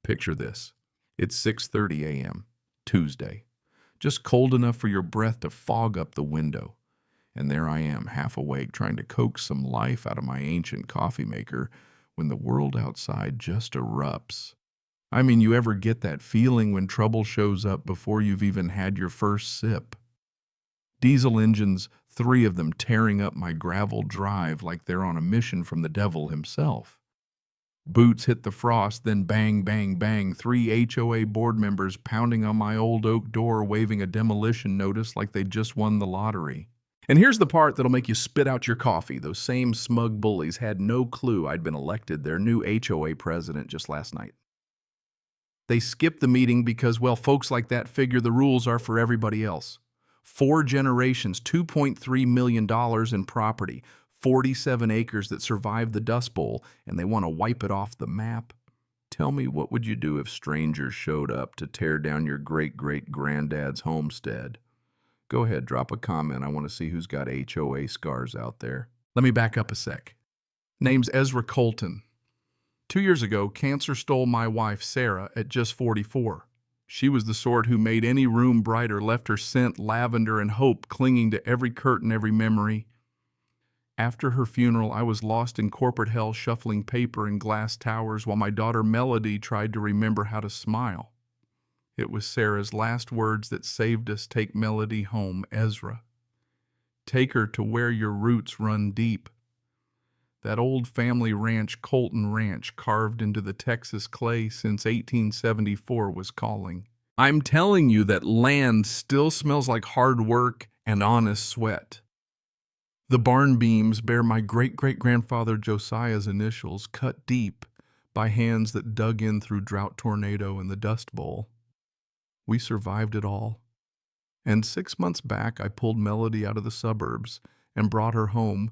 Picture this. It's 6:30 a.m., Tuesday. Just cold enough for your breath to fog up the window. And there I am, half awake, trying to coax some life out of my ancient coffee maker when the world outside just erupts. I mean, you ever get that feeling when trouble shows up before you've even had your first sip? Diesel engines, 3 of them tearing up my gravel drive like they're on a mission from the devil himself. Boots hit the frost, then bang, bang, bang, 3 HOA board members pounding on my old oak door waving a demolition notice like they just won the lottery. And here's the part that'll make you spit out your coffee. Those same smug bullies had no clue I'd been elected their new HOA president just last night. They skipped the meeting because, well, folks like that figure the rules are for everybody else. 4 generations, $2.3 million in property, 47 acres that survived the Dust Bowl, and they want to wipe it off the map. Tell me, what would you do if strangers showed up to tear down your great-great-granddad's homestead? Go ahead, drop a comment. I want to see who's got HOA scars out there. Let me back up a sec. Name's Ezra Colton. 2 years ago, cancer stole my wife, Sarah, at just 44. She was the sort who made any room brighter, left her scent, lavender, and hope clinging to every curtain, every memory. After her funeral, I was lost in corporate hell, shuffling paper in glass towers while my daughter Melody tried to remember how to smile. It was Sarah's last words that saved us. Take Melody home, Ezra. Take her to where your roots run deep. That old family ranch, Colton Ranch, carved into the Texas clay since 1874, was calling. I'm telling you that land still smells like hard work and honest sweat. The barn beams bear my great-great-grandfather Josiah's initials, cut deep by hands that dug in through drought tornado and the Dust Bowl. We survived it all. And 6 months back, I pulled Melody out of the suburbs and brought her home.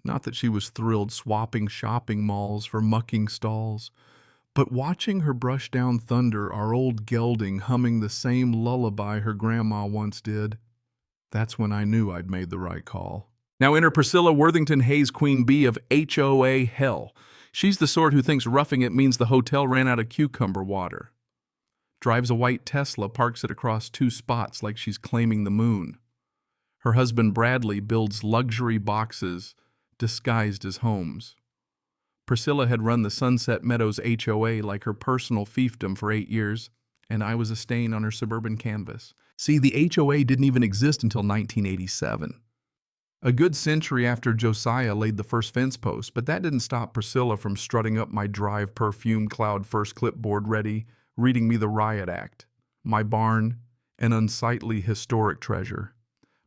Not that she was thrilled swapping shopping malls for mucking stalls, but watching her brush down thunder, our old gelding humming the same lullaby her grandma once did. That's when I knew I'd made the right call. Now enter Priscilla Worthington Hayes, Queen Bee of HOA Hell. She's the sort who thinks roughing it means the hotel ran out of cucumber water. Drives a white Tesla, parks it across 2 spots like she's claiming the moon. Her husband Bradley builds luxury boxes disguised as homes. Priscilla had run the Sunset Meadows HOA like her personal fiefdom for 8 years, and I was a stain on her suburban canvas. See, the HOA didn't even exist until 1987. A good century after Josiah laid the first fence post, but that didn't stop Priscilla from strutting up my drive, perfume cloud, first clipboard ready, reading me the riot act. My barn, an unsightly historic treasure.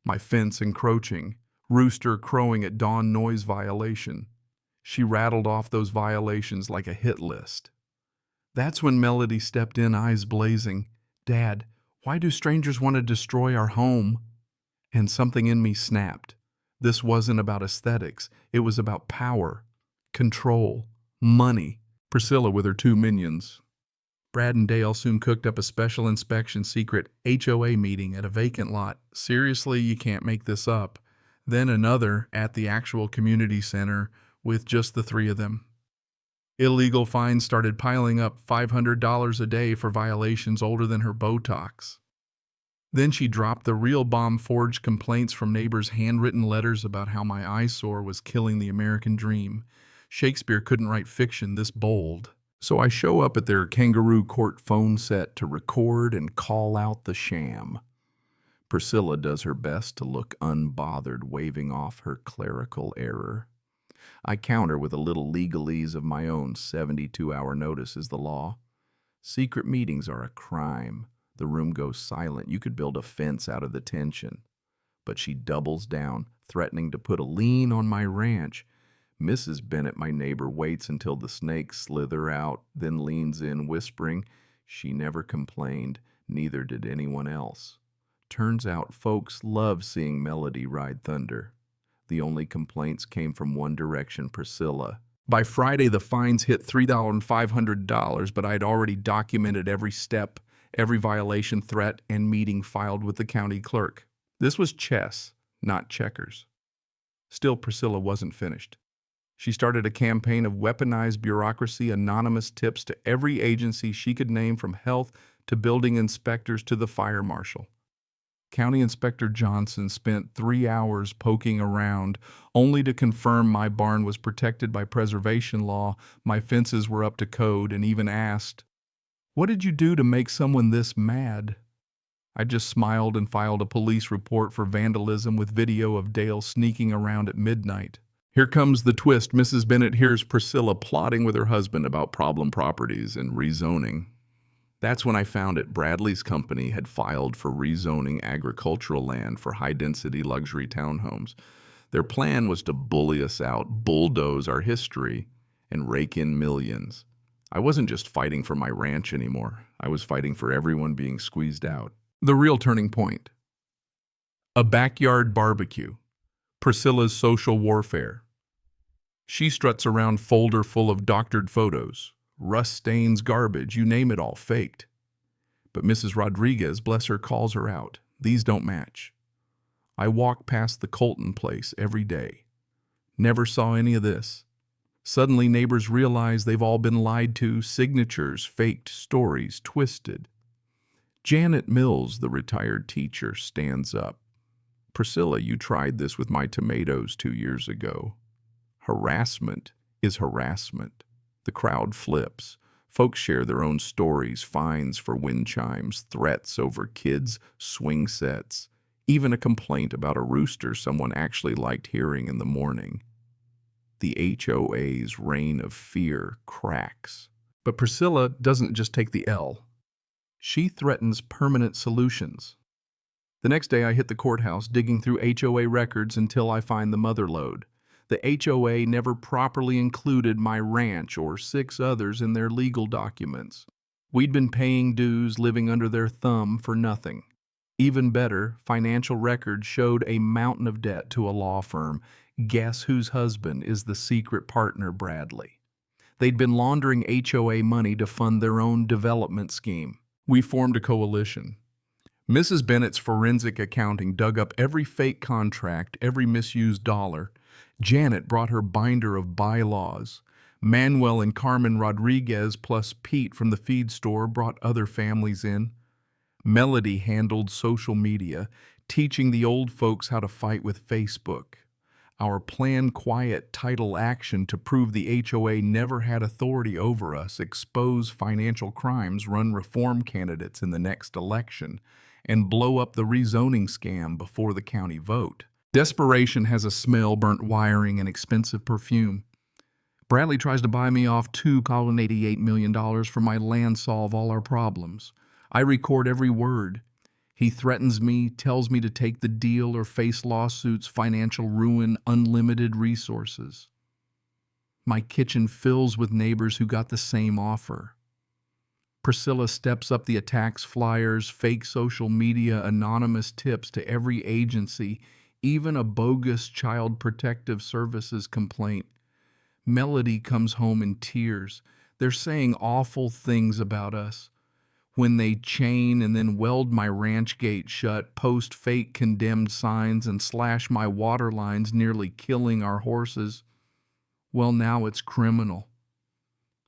My fence encroaching. Rooster crowing at dawn, noise violation. She rattled off those violations like a hit list. That's when Melody stepped in, eyes blazing. Dad, why do strangers want to destroy our home? And something in me snapped. This wasn't about aesthetics. It was about power, control, money. Priscilla with her 2 minions. Brad and Dale soon cooked up a special inspection secret HOA meeting at a vacant lot. Seriously, you can't make this up. Then another at the actual community center with just the 3 of them. Illegal fines started piling up, $500 a day for violations older than her Botox. Then she dropped the real bomb, forged complaints from neighbors, handwritten letters about how my eyesore was killing the American dream. Shakespeare couldn't write fiction this bold. So I show up at their kangaroo court phone set to record and call out the sham. Priscilla does her best to look unbothered, waving off her clerical error. I counter with a little legalese of my own. 72-hour notice is the law. Secret meetings are a crime. The room goes silent. You could build a fence out of the tension. But she doubles down, threatening to put a lien on my ranch. Mrs. Bennett, my neighbor, waits until the snakes slither out, then leans in, whispering, she never complained, neither did anyone else. Turns out folks love seeing Melody ride thunder. The only complaints came from one direction, Priscilla. By Friday, the fines hit $3,500, but I'd already documented every step, every violation, threat, and meeting filed with the county clerk. This was chess, not checkers. Still, Priscilla wasn't finished. She started a campaign of weaponized bureaucracy, anonymous tips to every agency she could name, from health to building inspectors to the fire marshal. County Inspector Johnson spent 3 hours poking around, only to confirm my barn was protected by preservation law, my fences were up to code, and even asked, "What did you do to make someone this mad?" I just smiled and filed a police report for vandalism with video of Dale sneaking around at midnight. Here comes the twist. Mrs. Bennett hears Priscilla plotting with her husband about problem properties and rezoning. That's when I found it. Bradley's company had filed for rezoning agricultural land for high-density luxury townhomes. Their plan was to bully us out, bulldoze our history, and rake in millions. I wasn't just fighting for my ranch anymore. I was fighting for everyone being squeezed out. The real turning point. A backyard barbecue. Priscilla's social warfare. She struts around folder full of doctored photos, rust stains, garbage, you name it, all faked. But Mrs. Rodriguez, bless her, calls her out. These don't match. I walk past the Colton place every day. Never saw any of this. Suddenly neighbors realize they've all been lied to, signatures, faked, stories, twisted. Janet Mills, the retired teacher, stands up. "Priscilla, you tried this with my tomatoes 2 years ago." Harassment is harassment. The crowd flips. Folks share their own stories, fines for wind chimes, threats over kids' swing sets, even a complaint about a rooster someone actually liked hearing in the morning. The HOA's reign of fear cracks. But Priscilla doesn't just take the L. She threatens permanent solutions. The next day I hit the courthouse, digging through HOA records until I find the mother lode. The HOA never properly included my ranch or 6 others in their legal documents. We'd been paying dues, living under their thumb for nothing. Even better, financial records showed a mountain of debt to a law firm. Guess whose husband is the secret partner, Bradley? They'd been laundering HOA money to fund their own development scheme. We formed a coalition. Mrs. Bennett's forensic accounting dug up every fake contract, every misused dollar. Janet brought her binder of bylaws. Manuel and Carmen Rodriguez plus Pete from the feed store brought other families in. Melody handled social media, teaching the old folks how to fight with Facebook. Our plan, quiet title action to prove the HOA never had authority over us, expose financial crimes, run reform candidates in the next election, and blow up the rezoning scam before the county vote. Desperation has a smell, burnt wiring, and expensive perfume. Bradley tries to buy me off $288 million for my land solve all our problems. I record every word. He threatens me, tells me to take the deal or face lawsuits, financial ruin, unlimited resources. My kitchen fills with neighbors who got the same offer. Priscilla steps up the attacks, flyers, fake social media, anonymous tips to every agency, even a bogus Child Protective Services complaint. Melody comes home in tears. They're saying awful things about us. When they chain and then weld my ranch gate shut, post fake condemned signs, and slash my water lines, nearly killing our horses, well, now it's criminal.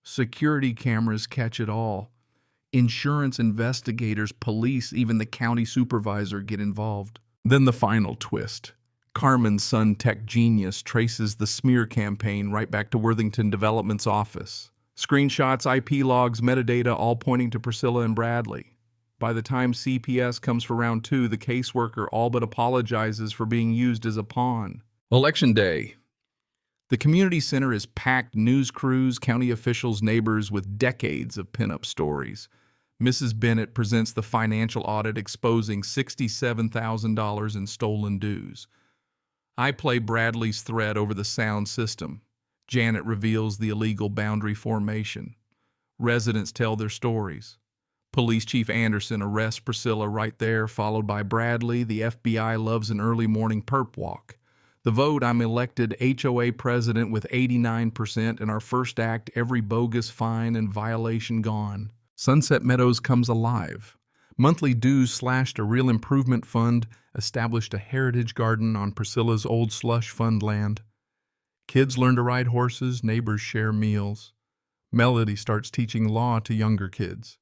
Security cameras catch it all. Insurance investigators, police, even the county supervisor get involved. Then the final twist. Carmen's son, tech genius, traces the smear campaign right back to Worthington Development's office. Screenshots, IP logs, metadata, all pointing to Priscilla and Bradley. By the time CPS comes for round 2, the caseworker all but apologizes for being used as a pawn. Election day. The community center is packed, news crews, county officials, neighbors with decades of pinup stories. Mrs. Bennett presents the financial audit exposing $67,000 in stolen dues. I play Bradley's threat over the sound system. Janet reveals the illegal boundary formation. Residents tell their stories. Police Chief Anderson arrests Priscilla right there, followed by Bradley. The FBI loves an early morning perp walk. The vote, I'm elected HOA president with 89%, and our first act, every bogus fine and violation gone. Sunset Meadows comes alive. Monthly dues slashed, a real improvement fund, established a heritage garden on Priscilla's old slush fund land. Kids learn to ride horses, neighbors share meals. Melody starts teaching law to younger kids.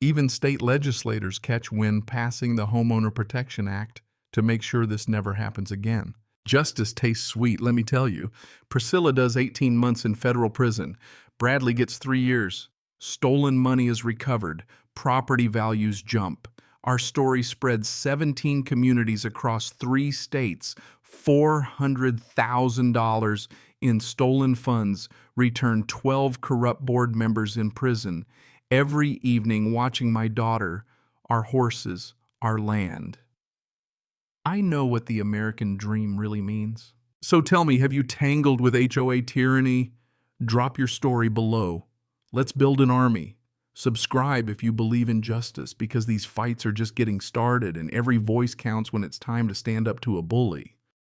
Even state legislators catch wind passing the Homeowner Protection Act to make sure this never happens again. Justice tastes sweet, let me tell you. Priscilla does 18 months in federal prison. Bradley gets 3 years. Stolen money is recovered. Property values jump. Our story spreads 17 communities across 3 states. $400,000 in stolen funds returned 12 corrupt board members in prison. Every evening watching my daughter, our horses, our land. I know what the American dream really means. So tell me, have you tangled with HOA tyranny? Drop your story below. Let's build an army. Subscribe if you believe in justice, because these fights are just getting started and every voice counts when it's time to stand up to a bully.